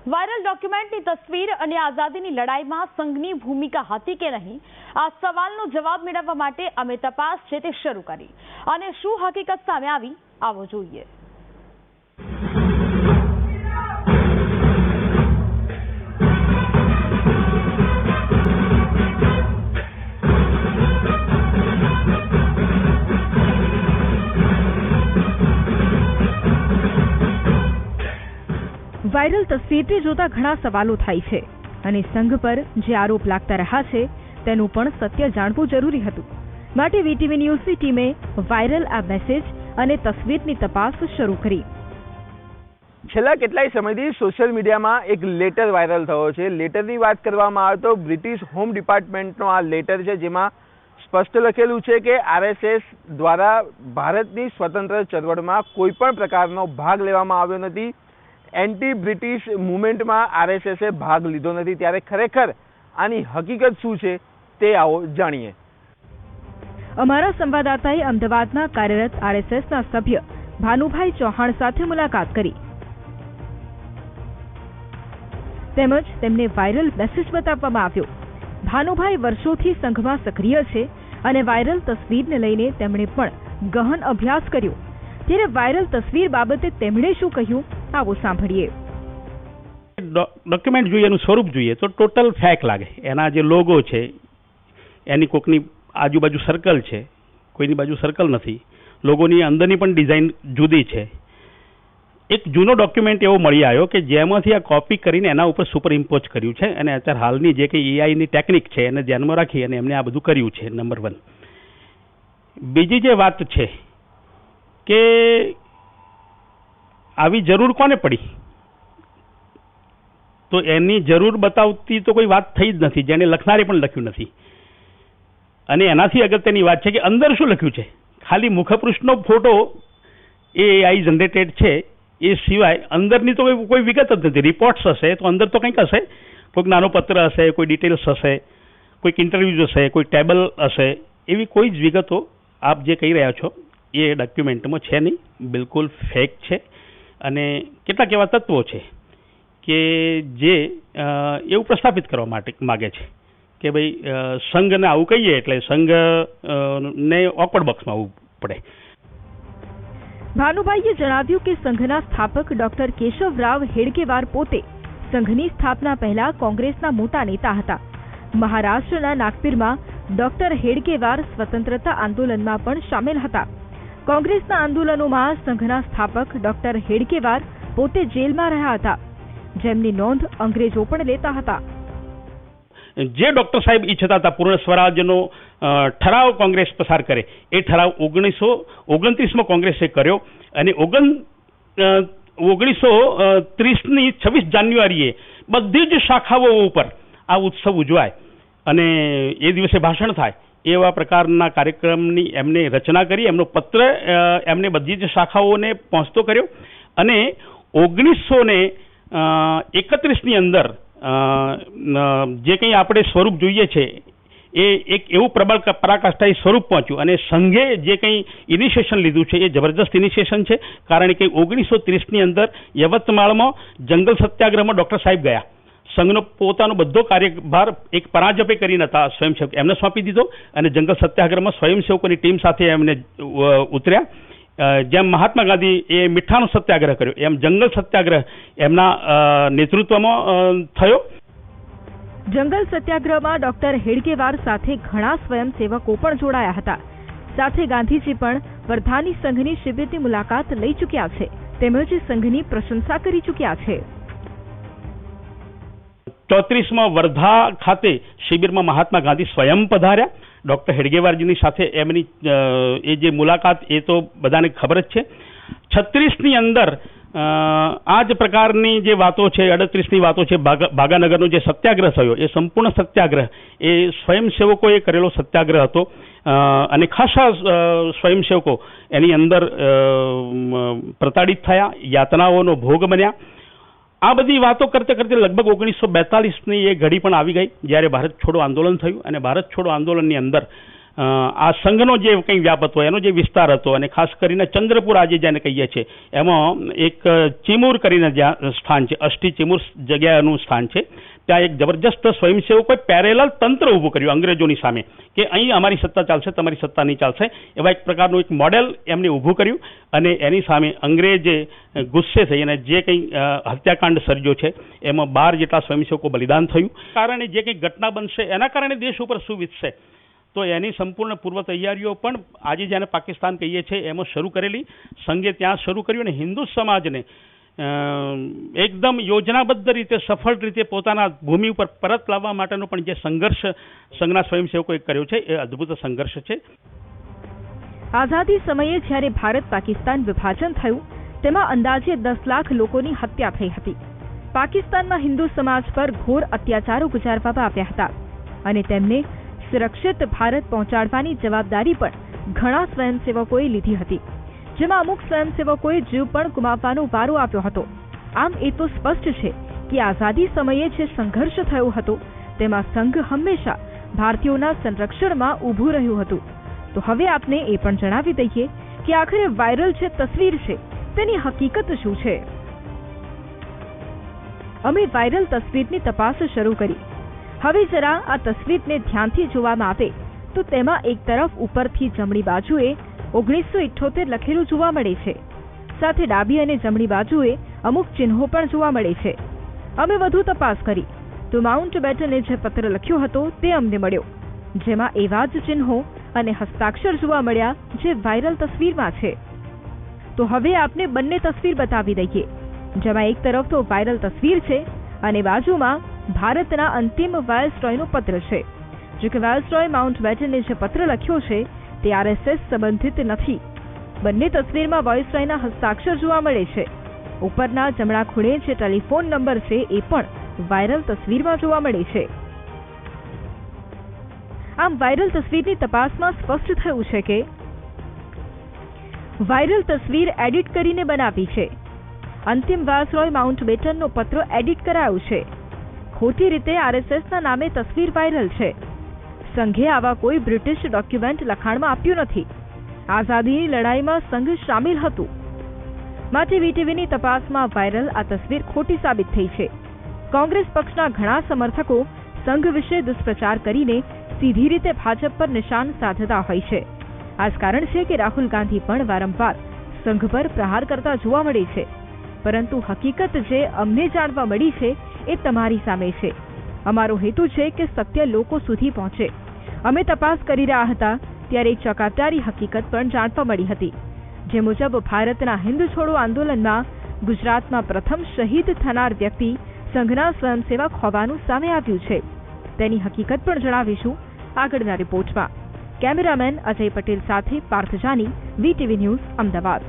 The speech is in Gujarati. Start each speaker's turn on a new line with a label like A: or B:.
A: વાયરલ ડોક્યુમેન્ટની તસવીર અને આઝાદીની લડાઈમાં સંઘની ભૂમિકા હતી કે નહીં, આ સવાલનો જવાબ મેળવવા માટે અમે તપાસ છે તે શરૂ કરી અને શું હકીકત સામે આવી આવો જોઈએ।
B: વાયરલ તસવીરને જોતા ઘણા સવાલો થાય છે અને સંઘ પર જે આરોપ લાગતા રહ્યા છે તેનું પણ સત્ય જાણવું જરૂરી હતું। માટે વીટીવી ન્યૂઝની ટીમે વાયરલ આ મેસેજ અને તસવીરની તપાસ શરૂ કરી।
C: છેલ્લા કેટલાય સમયથી સોશિયલ મીડિયામાં એક લેટર વાયરલ થયો છે। લેટરની વાત કરવામાં આવે તો બ્રિટિશ હોમ ડિપાર્ટમેન્ટનો આ લેટર છે, જેમાં સ્પષ્ટ લખેલું છે કે આરએસએસ દ્વારા ભારતની સ્વતંત્ર ચળવળમાં કોઈ પણ પ્રકારનો ભાગ લેવામાં આવ્યો નથી। એન્ટી બ્રિટિશ મુવમેન્ટમાં આરએસએસે ભાગ લીધો નથી। ત્યારે ખરેખર આની હકીકત શું છે તે આવો જાણીએ।
B: અમારા સંવાદદાતાએ અમદાવાદમાં કાર્યરત આરએસએસના સભ્ય ભાનુભાઈ ચૌહાણ સાથે મુલાકાત કરી તેમજ તેમને વાયરલ મેસેજ બતાવવામાં આવ્યો। ભાનુભાઈ વર્ષોથી સંઘમાં સક્રિય છે અને વાયરલ તસવીરને લઈને તેમણે પણ ગહન અભ્યાસ કર્યો। ત્યારે વાયરલ તસવીર બાબતે તેમણે શું કહ્યું આવો સાંભળીએ।
D: ડોક્યુમેન્ટ જોઈએ, એનું સ્વરૂપ જોઈએ તો ટોટલ ફેક લાગે। એના જે લોગો છે એની કોકની આજુબાજુ સર્કલ છે, કોઈની બાજુ સર્કલ નથી। લોગોની અંદરની પણ ડિઝાઇન જુદી છે। એક જૂનો ડોક્યુમેન્ટ એવો મળી આવ્યો કે જેમાંથી આ કોપી કરીને એના ઉપર સુપર ઇમ્પોઝ કર્યું છે અને અત્યારે હાલની જે કંઈ એઆઈની ટેકનિક છે એને ધ્યાનમાં રાખી અને એમને આ બધું કર્યું છે, નંબર 1। બીજી જે વાત છે કે આવી જરૂર કોને પડી, તો એની જરૂર બતાવતી તો કોઈ વાત થઈ જ નથી, જેને લખનારે પણ લખ્યું નથી। અને એનાથી અગત્યની વાત છે કે અંદર શું લખ્યું છે। ખાલી મુખપૃષ્ઠનો ફોટો એ એઆઈ જનરેટેડ છે, એ સિવાય અંદરની તો કોઈ વિગત જ નથી। રિપોર્ટ્સ હશે તો અંદર તો કંઈક હશે, કોઈક નાનો પત્ર હશે, કોઈ ડિટેલ્સ હશે, કોઈક ઇન્ટરવ્યૂઝ હશે, કોઈ ટેબલ હશે, એવી કોઈ જ વિગતો આપ જે કહી રહ્યા છો એ ડોક્યુમેન્ટમાં છે નહીં, બિલકુલ ફેક છે। અને કેટલાક એવા તત્વો છે કે જે એવું પ્રસ્થાપિત કરવા માટે માગે છે કે ભાઈ સંઘને આવું કહીએ એટલે સંઘને ઓકવર્ડ બોક્સમાં આવવું પડે।
B: ભાનુભાઈએ જણાવ્યું કે સંઘના સ્થાપક ડોક્ટર કેશવરાવ હેડગેવાર પોતે સંઘની સ્થાપના પહેલા કોંગ્રેસના મોટા નેતા હતા। મહારાષ્ટ્રના નાગપુરમાં ડોક્ટર હેડગેવાર સ્વતંત્રતા આંદોલનમાં પણ સામેલ હતા। કોંગ્રેસના આંદોલનોમાં સંઘના સ્થાપક ડોક્ટર હેડગેવાર પોતે જેલમાં રહ્યા હતા, જેમની નોંધ અંગ્રેજો પણ લેતા હતા।
D: જે ડોક્ટર સાહેબ ઈચ્છતા હતા પૂર્ણ સ્વરાજ્યનો ઠરાવ કોંગ્રેસ પસાર કરે, એ ઠરાવ 1929માં કોંગ્રેસે કર્યો અને 1930ની 26 જાન્યુઆરીએ બધી જ શાખાઓ ઉપર આ ઉત્સવ ઉજવાય અને એ દિવસે ભાષણ થાય એવા પ્રકારના કાર્યક્રમની એમને રચના કરી। એમનો પત્ર એમને બધી જ શાખાઓને પહોંચતો કર્યો અને 1931ની અંદર જે કંઈ આપણે સ્વરૂપ જોઈએ છે એ એક એવું પ્રબળ પરાકાષ્ઠાએ સ્વરૂપ પહોંચ્યું અને સંઘે જે કંઈ ઇનિશિએશન લીધું છે એ જબરજસ્ત ઇનિશિએશન છે। કારણ કે 1930ની અંદર યવતમાળમાં જંગલ સત્યાગ્રહમાં ડૉક્ટર સાહેબ ગયા, સંઘનો પોતાનો બધો કાર્યભાર એક પરાજપે કરીને હતા સ્વયંસેવક એમને સોંપી દીધો અને જંગલ સત્યાગ્રહમાં સ્વયંસેવકોની ટીમ સાથે એમને ઉતર્યા। જેમ મહાત્મા ગાંધી એ મીઠાનો સત્યાગ્રહ કર્યો એમ જંગલ સત્યાગ્રહ એમના નેતૃત્વમાં થયો।
B: જંગલ સત્યાગ્રહમાં ડોક્ટર હેડગેવાર સાથે ઘણા સ્વયંસેવકો પણ જોડાયા હતા। સાથે ગાંધીજી પણ વર્ધાની સંઘની શિબિરની મુલાકાત લઈ ચૂક્યા છે તેમજ સંઘની પ્રશંસા કરી ચૂક્યા છે।
D: 34માં વર્ધા ખાતે શિબિરમાં મહાત્મા ગાંધી સ્વયં પધાર્યા। ડૉક્ટર હેડગેવારજીની સાથે એમની એ જે મુલાકાત એ તો બધાને ખબર જ છે। 36ની અંદર આ જ પ્રકારની જે વાતો છે, 38ની વાતો છે, ભાગાનગરનો જે સત્યાગ્રહ થયો એ સંપૂર્ણ સત્યાગ્રહ એ સ્વયંસેવકોએ કરેલો સત્યાગ્રહ હતો અને ખાસા સ્વયંસેવકો એની અંદર પ્રતાડિત થયા, યાતનાઓનો ભોગ બન્યા। આ બધી વાતો કરતે કરતે લગભગ 1942ની એ ઘડી પણ આવી ગઈ જ્યારે ભારત છોડો આંદોલન થયું અને ભારત છોડો આંદોલનની અંદર આ સંઘનો જે કંઈ વ્યાપ હતો એનો જે વિસ્તાર હતો અને ખાસ કરીને ચંદ્રપુર આજે જેને કહીએ છીએ એમાં એક ચીમુર કરીને જ્યાં સ્થાન છે, અષ્ટી ચીમુર જગ્યાનું સ્થાન છે, ત્યાં એક જબરજસ્ત સ્વયંસેવકોએ પેરેલલ તંત્ર ઊભું કર્યું અંગ્રેજોની સામે કે અહીં અમારી સત્તા ચાલશે, તમારી સત્તા નહીં ચાલશે, એવા એક પ્રકારનું એક મોડેલ એમને ઊભું કર્યું અને એની સામે અંગ્રેજે ગુસ્સે થઈ અને જે કંઈ હત્યાકાંડ સર્જ્યો છે એમાં 12 જેટલા સ્વયંસેવકો બલિદાન થયું. કારણે જે કંઈ ઘટના બનશે એના કારણે દેશ ઉપર શું વીતશે તો એની સંપૂર્ણ પૂર્વ તૈયારીઓ પણ આજે જેને પાકિસ્તાન કહીએ છીએ એમાં શરૂ કરેલી. સંઘે ત્યાં શરૂ કર્યું અને હિન્દુ સમાજને એકદમ યોજનાબદ્ધ રીતે સફળ રીતે પોતાના ભૂમિ ઉપર પરત લાવવા માટેનો પણ જે સંઘર્ષ સંઘના સ્વયંસેવકોએ કર્યો છે એ અદ્ભુત સંઘર્ષ છે.
B: આઝાદી સમયે જ્યારે ભારત પાકિસ્તાન વિભાજન થયું તેમાં અંદાજે 10 લાખ લોકોની હત્યા થઈ હતી. પાકિસ્તાનમાં હિન્દુ સમાજ પર ઘોર અત્યાચારો ગુજારવામાં આવ્યા હતા અને તેમને સુરક્ષિત ભારત પહોંચાડવાની જવાબદારી પણ ઘણા સ્વયંસેવકોએ લીધી હતી, જેમાં અમુક સ્વયંસેવકોએ જીવ પણ ગુમાવવાનો વારો આવ્યો હતો. આમ એ તો સ્પષ્ટ છે કે આઝાદી સમયે જે સંઘર્ષ થયો હતો તેમાં સંઘ હંમેશા ભારતીયોના સંરક્ષણમાં ઊભું રહ્યું હતું. તો હવે આપને એ પણ જણાવી દઈએ કે આખરે વાયરલ જે તસવીર છે તેની હકીકત શું છે. અમે વાયરલ તસવીરની તપાસ શરૂ કરી. હવે જરા આ તસવીરને ધ્યાનથી જોવામાં આવે તો તેમાં એક તરફ ઉપરથી જમણી બાજુએ 1978 લખેલું જોવા મળે છે, સાથે ડાબી અને જમણી બાજુએ અમુક ચિહ્નો પણ જોવા મળે છે. અમે વધુ તપાસ કરી તો માઉન્ટ બેટને જે પત્ર લખ્યો હતો તે અમને મળ્યો, જેમાં એવા જ ચિહ્નો અને હસ્તાક્ષર જોવા મળ્યા જે વાયરલ તસવીરમાં છે. તો હવે આપને બંને તસવીર બતાવી દઈએ, જેમાં એક તરફ તો વાયરલ તસવીર છે અને બાજુમાં ભારતના અંતિમ વાયસરોયનો પત્ર છે. જો કે વાયસરોય માઉન્ટ બેટને જે પત્ર લખ્યો છે તે RSS સંબંધિત નથી. બંને તસવીરમાં વાયસરોયના હસ્તાક્ષર જોવા મળે છે. ઉપરના જમણા ખૂણે જે ટેલિફોન નંબર છે એ પણ વાયરલ તસવીરમાં જોવા મળે છે. આમ વાયરલ તસવીરની તપાસમાં સ્પષ્ટ થયું છે કે વાયરલ તસવીર એડિટ કરીને બનાવી છે. અંતિમ વાયસરોય માઉન્ટ બેટનનો પત્ર એડિટ કરાયો છે. ખોટી રીતે RSSના નામે તસવીર વાયરલ છે. સંઘે આવા કોઈ બ્રિટિશ ડોક્યુમેન્ટ લખાણમાં આપ્યું નથી. આઝાદીની લડાઈમાં સંઘ શામિલ હતું. માટે વીટીવીની તપાસમાં વાયરલ આ તસવીર ખોટી સાબિત થઈ છે. કોંગ્રેસ પક્ષના ઘણા સમર્થકો સંઘ વિશે દુષ્પ્રચાર કરીને સીધી રીતે ભાજપ પર નિશાન સાધતા હોય છે. આ જ કારણ છે કે રાહુલ ગાંધી પણ વારંવાર સંઘ પર પ્રહાર કરતા જોવા મળે છે. પરંતુ હકીકત જે અમને જાણવા મળી છે એ તમારી સામે છે. અમારો હેતુ છે કે સત્ય લોકો સુધી પહોંચે. અમે તપાસ કરી રહ્યા હતા ત્યારે એક ચોંકાવનારી હકીકત પણ જાણવા મળી હતી, જે મુજબ ભારતના હિન્દ છોડો આંદોલનમાં ગુજરાતમાં પ્રથમ શહીદ થનાર વ્યક્તિ સંઘના સ્વયંસેવક હોવાનું સામે આવ્યું છે. તેની હકીકત પણ જણાવીશું આગળના રિપોર્ટમાં. કેમેરામેન અજય પટેલ સાથે પાર્થ જાની, વીટીવી ન્યૂઝ, અમદાવાદ.